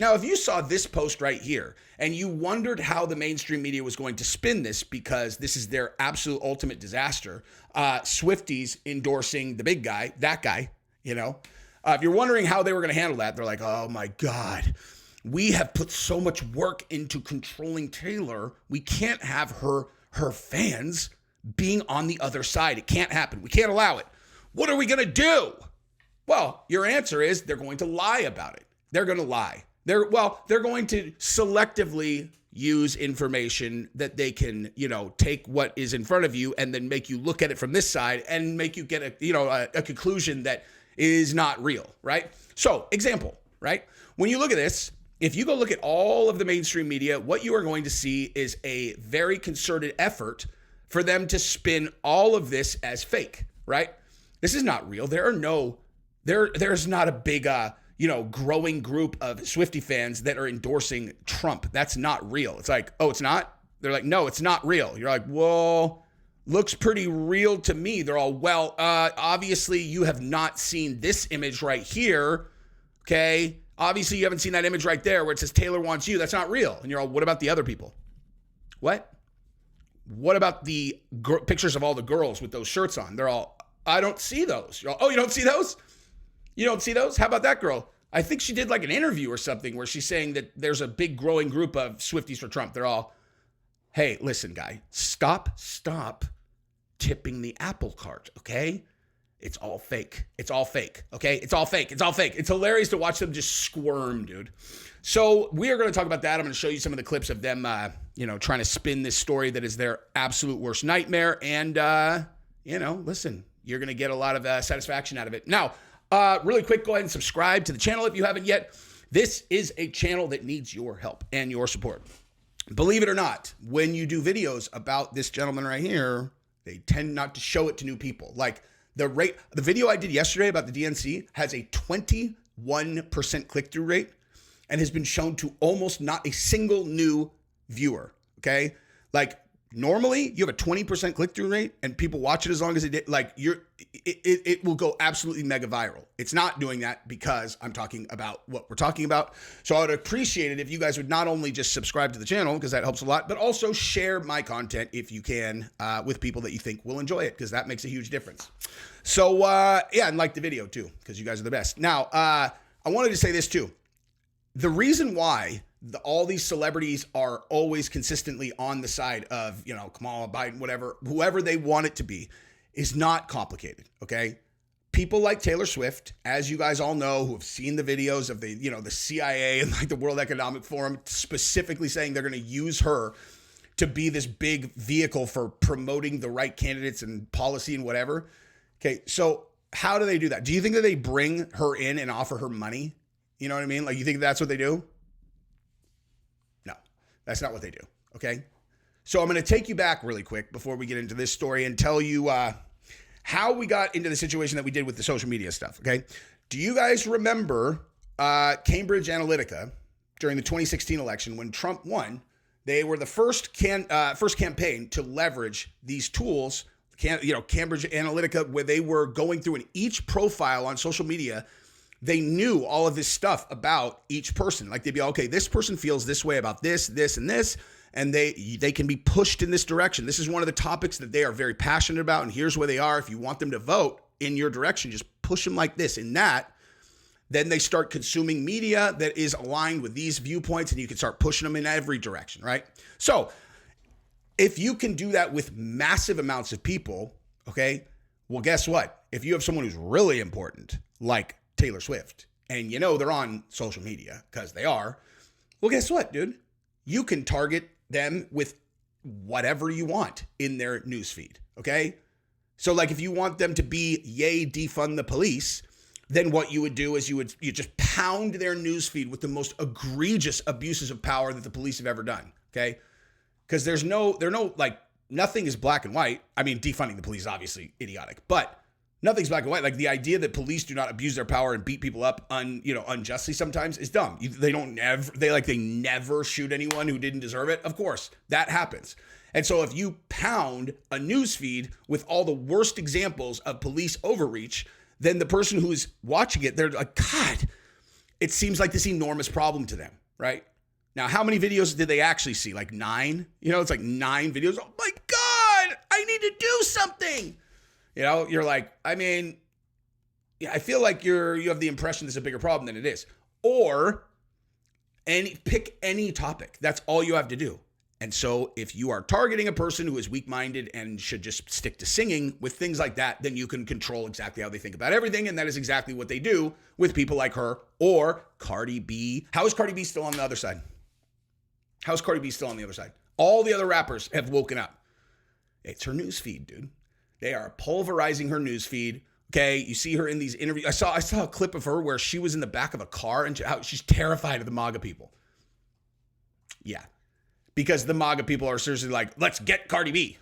Now, if you saw this post right here and you wondered how the mainstream media was going to spin this because this is their absolute ultimate disaster, Swifties endorsing the big guy, that guy, if you're wondering how they were going to handle that, they're like, oh my God, we have put so much work into controlling Taylor. We can't have her fans being on the other side. It can't happen. We can't allow it. What are we going to do? Well, your answer is they're going to lie about it. They're going to lie. They're going to selectively use information that they can, take what is in front of you and then make you look at it from this side and make you get a conclusion that is not real, right? So, example, right? When you look at this, if you go look at all of the mainstream media, what you are going to see is a very concerted effort for them to spin all of this as fake, right? This is not real. There's not a big, growing group of Swiftie fans that are endorsing Trump. That's not real. It's like, oh, it's not? They're like, no, it's not real. You're like, well, looks pretty real to me. They're all, well, obviously you have not seen this image right here, okay? Obviously you haven't seen that image right there where it says Taylor wants you. That's not real. And you're all, what about the other people? What? What about the pictures of all the girls with those shirts on? They're all, I don't see those. You're all, oh, you don't see those? You don't see those? How about that girl? I think she did like an interview or something where she's saying that there's a big growing group of Swifties for Trump. They're all, hey, listen, guy, stop tipping the apple cart, okay? It's all fake. It's all fake, okay? It's all fake. It's all fake. It's hilarious to watch them just squirm, dude. So we are going to talk about that. I'm going to show you some of the clips of them, trying to spin this story that is their absolute worst nightmare. And, listen, you're going to get a lot of satisfaction out of it. Now, really quick, go ahead and subscribe to the channel if you haven't yet. This is a channel that needs your help and your support. Believe it or not, when you do videos about this gentleman right here, they tend not to show it to new people. Like the video I did yesterday about the DNC has a 21% click-through rate and has been shown to almost not a single new viewer, okay? Like normally you have a 20% click-through rate and people watch it as long as it did, like it will go absolutely mega viral. It's not doing that because I'm talking about what we're talking about. So I would appreciate it if you guys would not only just subscribe to the channel because that helps a lot, but also share my content if you can with people that you think will enjoy it because that makes a huge difference. So and like the video too because you guys are the best. Now, I wanted to say this too. The reason why all these celebrities are always consistently on the side of, Kamala, Biden, whatever, whoever they want it to be, is not complicated, okay? People like Taylor Swift, as you guys all know, who have seen the videos of the CIA and like the World Economic Forum specifically saying they're going to use her to be this big vehicle for promoting the right candidates and policy and whatever. Okay, so how do they do that? Do you think that they bring her in and offer her money? You know what I mean? Like, you think that's what they do? No, that's not what they do, okay? So I'm going to take you back really quick before we get into this story and tell you how we got into the situation that we did with the social media stuff, okay? Do you guys remember Cambridge Analytica during the 2016 election when Trump won? They were the first campaign to leverage these tools, Cambridge Analytica, where they were going through in each profile on social media. They knew all of this stuff about each person. Like they'd be, okay, this person feels this way about this, this, and this, and they can be pushed in this direction. This is one of the topics that they are very passionate about, and here's where they are. If you want them to vote in your direction, just push them like this. In that, then they start consuming media that is aligned with these viewpoints, and you can start pushing them in every direction, right? So if you can do that with massive amounts of people, okay, well, guess what? If you have someone who's really important, like Taylor Swift, and they're on social media because they are, well, guess what, dude? You can target them with whatever you want in their newsfeed, okay? So like if you want them to be yay defund the police, then what you would do is you just pound their newsfeed with the most egregious abuses of power that the police have ever done, okay? Because nothing is black and white. I mean, defunding the police is obviously idiotic, but nothing's black and white. Like the idea that police do not abuse their power and beat people up unjustly sometimes is dumb. They never shoot anyone who didn't deserve it. Of course, that happens. And so if you pound a newsfeed with all the worst examples of police overreach, then the person who's watching it, they're like, God, it seems like this enormous problem to them, right? Now, how many videos did they actually see? Like 9? You know, it's like 9 videos. Oh my God, I need to do something. You know, you're like, I mean, yeah, I feel like you have the impression this is a bigger problem than it is. Or pick any topic. That's all you have to do. And so if you are targeting a person who is weak-minded and should just stick to singing with things like that, then you can control exactly how they think about everything. And that is exactly what they do with people like her or Cardi B. How is Cardi B still on the other side? How's Cardi B still on the other side? All the other rappers have woken up. It's her news feed, dude. They are pulverizing her news feed. Okay, you see her in these interviews. I saw a clip of her where she was in the back of a car and she's terrified of the MAGA people. Yeah, because the MAGA people are seriously like, let's get Cardi B.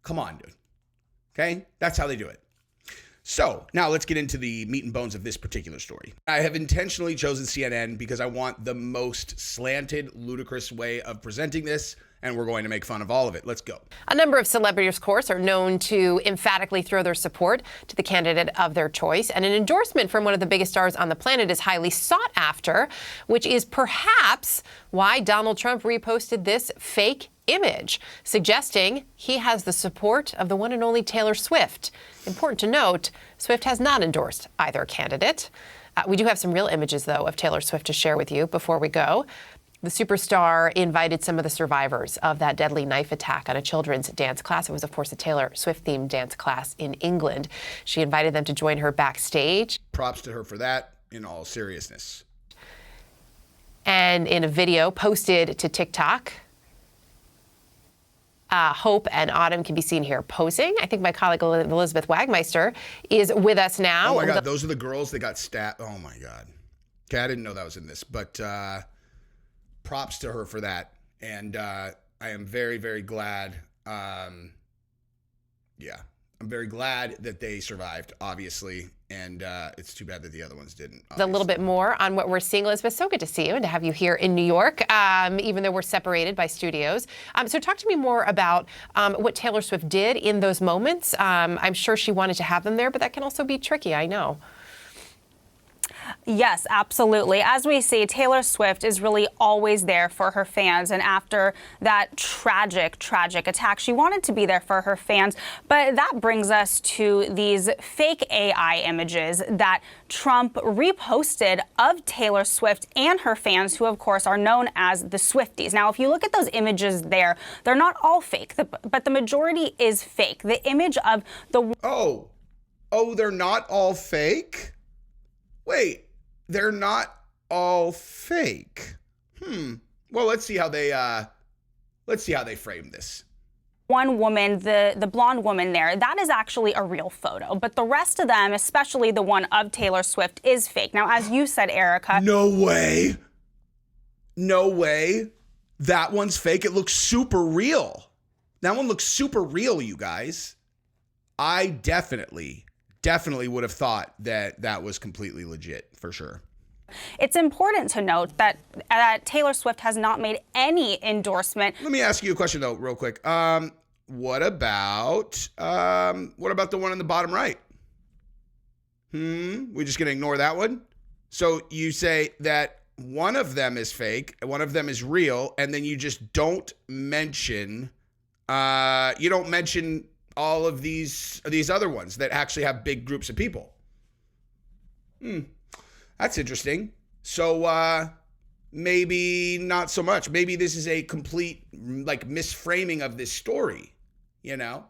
Come on, dude. Okay, that's how they do it. So now let's get into the meat and bones of this particular story. I have intentionally chosen CNN because I want the most slanted, ludicrous way of presenting this, and we're going to make fun of all of it. Let's go. A number of celebrities, of course, are known to emphatically throw their support to the candidate of their choice, and an endorsement from one of the biggest stars on the planet is highly sought after, which is perhaps why Donald Trump reposted this fake image, suggesting he has the support of the one and only Taylor Swift. Important to note, Swift has not endorsed either candidate. We do have some real images, though, of Taylor Swift to share with you before we go. The superstar invited some of the survivors of that deadly knife attack on a children's dance class. It was, of course, a Taylor Swift-themed dance class in England. She invited them to join her backstage. Props to her for that, in all seriousness. And in a video posted to TikTok, Hope and Autumn can be seen here posing. I think my colleague Elizabeth Wagmeister is with us now. Oh my God, those are the girls that got stabbed. Oh my God. Okay, I didn't know that was in this, but props to her for that. And I am very, very glad. I'm very glad that they survived, obviously. And it's too bad that the other ones didn't. Obviously. A little bit more on what we're seeing, Elizabeth. So good to see you and to have you here in New York, even though we're separated by studios. So talk to me more about what Taylor Swift did in those moments. I'm sure she wanted to have them there, but that can also be tricky, I know. Yes, absolutely. As we see, Taylor Swift is really always there for her fans. And after that tragic attack, she wanted to be there for her fans. But that brings us to these fake AI images that Trump reposted of Taylor Swift and her fans, who, of course, are known as the Swifties. Now, if you look at those images there, they're not all fake, but the majority is fake. The image of the... Oh, they're not all fake? Wait, they're not all fake. Well, let's see how they frame this. One woman, the blonde woman there, that is actually a real photo. But the rest of them, especially the one of Taylor Swift, is fake. Now, as you said, Erica. No way. No way. That one's fake. It looks super real. That one looks super real, you guys. I definitely would have thought that was completely legit, for sure. It's important to note that Taylor Swift has not made any endorsement. Let me ask you a question, though, real quick. What about the one on the bottom right? We're just going to ignore that one? So you say that one of them is fake, one of them is real, and then you just don't mention, all of these other ones that actually have big groups of people. That's interesting. So maybe not so much. Maybe this is a complete misframing of this story, you know?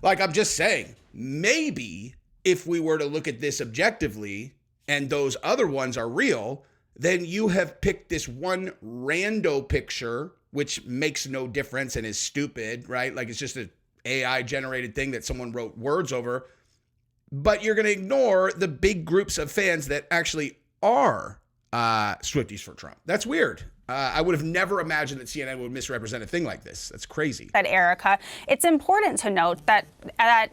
Like, I'm just saying, maybe if we were to look at this objectively and those other ones are real, then you have picked this one rando picture, which makes no difference and is stupid, right? Like, it's just a AI generated thing that someone wrote words over, but you're going to ignore the big groups of fans that actually are Swifties for Trump. That's weird. I would have never imagined that CNN would misrepresent a thing like this. That's crazy. Said Erica. It's important to note that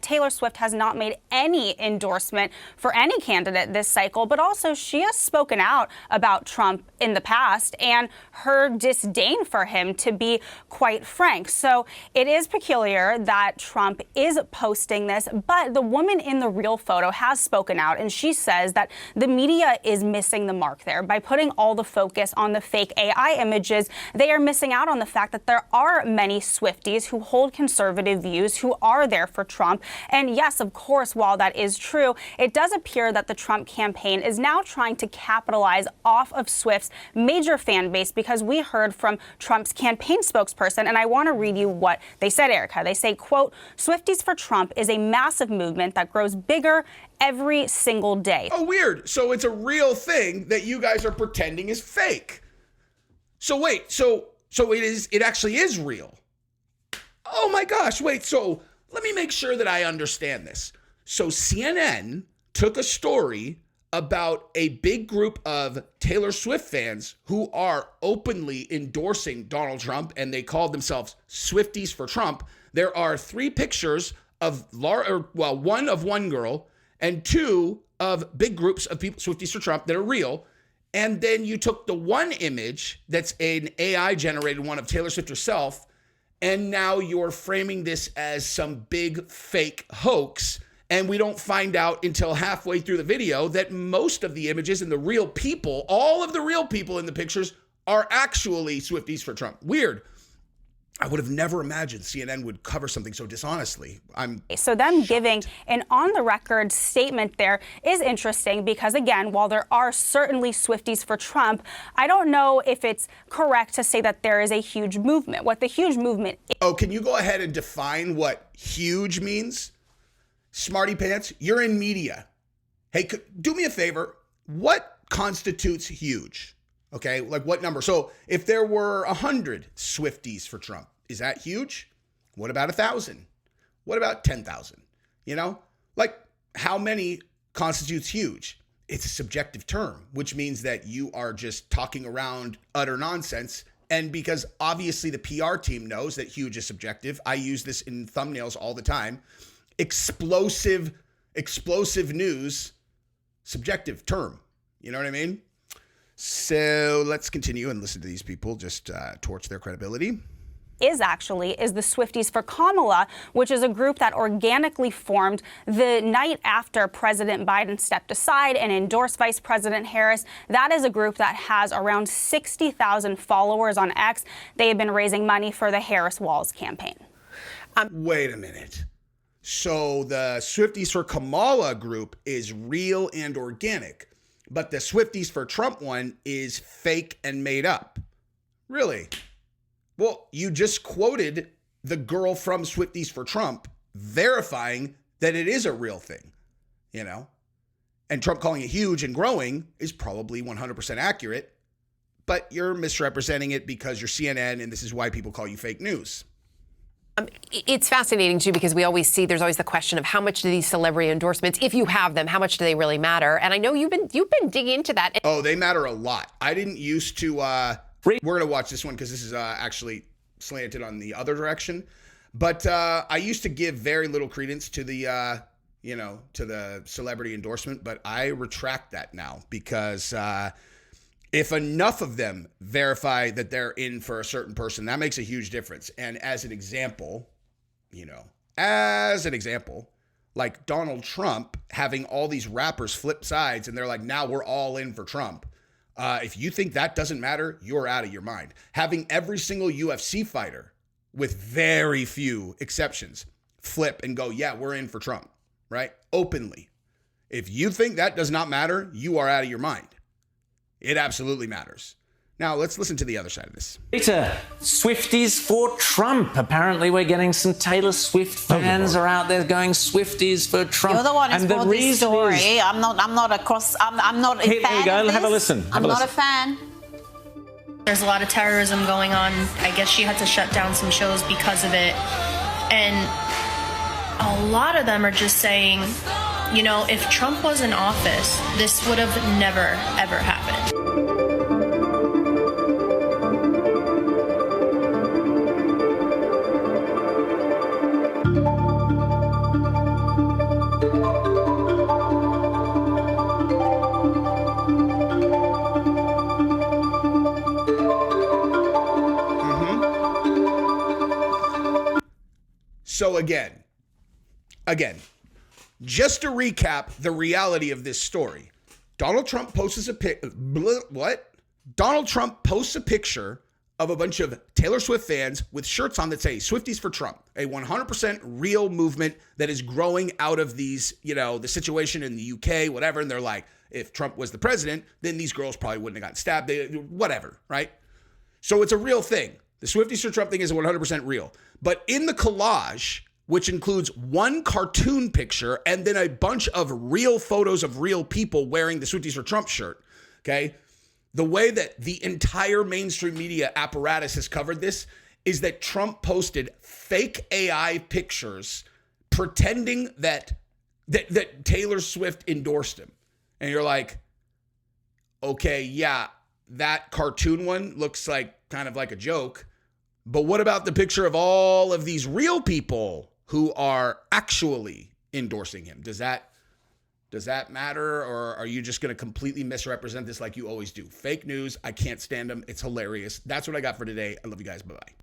Taylor Swift has not made any endorsement for any candidate this cycle, but also she has spoken out about Trump in the past and her disdain for him, to be quite frank. So it is peculiar that Trump is posting this, but the woman in the real photo has spoken out, and she says that the media is missing the mark there by putting all the focus on the fake AI images. They are missing out on the fact that there are many Swifties who hold conservative views, who are there for Trump. And yes, of course, while that is true, it does appear that the Trump campaign is now trying to capitalize off of Swift's major fan base, because we heard from Trump's campaign spokesperson, and I want to read you what they said, Erica. They say, quote, "Swifties for Trump is a massive movement that grows bigger every single day." Oh, weird. So it's a real thing that you guys are pretending is fake. So wait, so it actually is real. Oh my gosh, wait, so let me make sure that I understand this. So CNN took a story about a big group of Taylor Swift fans who are openly endorsing Donald Trump, and they called themselves Swifties for Trump. There are 3 pictures of one of one girl and 2 of big groups of people, Swifties for Trump, that are real. And then you took the one image that's an AI generated one of Taylor Swift herself, and now you're framing this as some big fake hoax. And we don't find out until halfway through the video that most of the images and the real people, all of the real people in the pictures, are actually Swifties for Trump. Weird. I would have never imagined CNN would cover something so dishonestly. So them shocked. giving an on-the-record statement there is interesting, because, again, while there are certainly Swifties for Trump, I don't know if it's correct to say that there is a huge movement. What the huge movement is... Oh, can you go ahead and define what huge means? Smarty Pants, you're in media. Hey, do me a favor. What constitutes huge? Okay, like what number? So if there were 100 Swifties for Trump, is that huge? What about 1,000? What about 10,000? You know, like how many constitutes huge? It's a subjective term, which means that you are just talking around utter nonsense. And because obviously the PR team knows that huge is subjective, I use this in thumbnails all the time. Explosive news, subjective term. You know what I mean? So let's continue and listen to these people just torch their credibility. Is the Swifties for Kamala, which is a group that organically formed the night after President Biden stepped aside and endorsed Vice President Harris. That is a group that has around 60,000 followers on X. They have been raising money for the Harris Walls campaign. Wait a minute. So the Swifties for Kamala group is real and organic, but the Swifties for Trump one is fake and made up. Really? Well, you just quoted the girl from Swifties for Trump verifying that it is a real thing, you know? And Trump calling it huge and growing is probably 100% accurate, but you're misrepresenting it because you're CNN, and this is why people call you fake news. It's fascinating, too, because we always see there's always the question of how much do these celebrity endorsements, if you have them, how much do they really matter? And I know you've been digging into that. Oh, they matter a lot. I didn't used to. We're going to watch this one because this is actually slanted on the other direction. But I used to give very little credence to the, to the celebrity endorsement. But I retract that now because if enough of them verify that they're in for a certain person, that makes a huge difference. And as an example, like Donald Trump having all these rappers flip sides and they're like, now we're all in for Trump. If you think that doesn't matter, you're out of your mind. Having every single UFC fighter, with very few exceptions, flip and go, yeah, we're in for Trump, right? Openly. If you think that does not matter, you are out of your mind. It absolutely matters. Now, let's listen to the other side of this. Peter, Swifties for Trump. Apparently, we're getting some Taylor Swift fans are out there going Swifties for Trump. You're the one who's brought this story. I'm not a fan of this. Here we go. Have a listen. I'm not a fan. There's a lot of terrorism going on. I guess she had to shut down some shows because of it. And a lot of them are just saying, if Trump was in office, this would have never, ever happened. So again, just to recap the reality of this story, Donald Trump posts a picture of a bunch of Taylor Swift fans with shirts on that say Swifties for Trump, a 100% real movement that is growing out of these, the situation in the UK, whatever. And they're like, if Trump was the president, then these girls probably wouldn't have gotten stabbed, whatever, right? So it's a real thing. The Swifties for Trump thing is 100% real. But in the collage, which includes one cartoon picture and then a bunch of real photos of real people wearing the Swifties for Trump shirt, okay? The way that the entire mainstream media apparatus has covered this is that Trump posted fake AI pictures pretending that Taylor Swift endorsed him. And you're like, okay, yeah, that cartoon one looks like kind of like a joke. But what about the picture of all of these real people who are actually endorsing him? Does that matter, or are you just going to completely misrepresent this like you always do? Fake news. I can't stand them. It's hilarious. That's what I got for today. I love you guys. Bye-bye.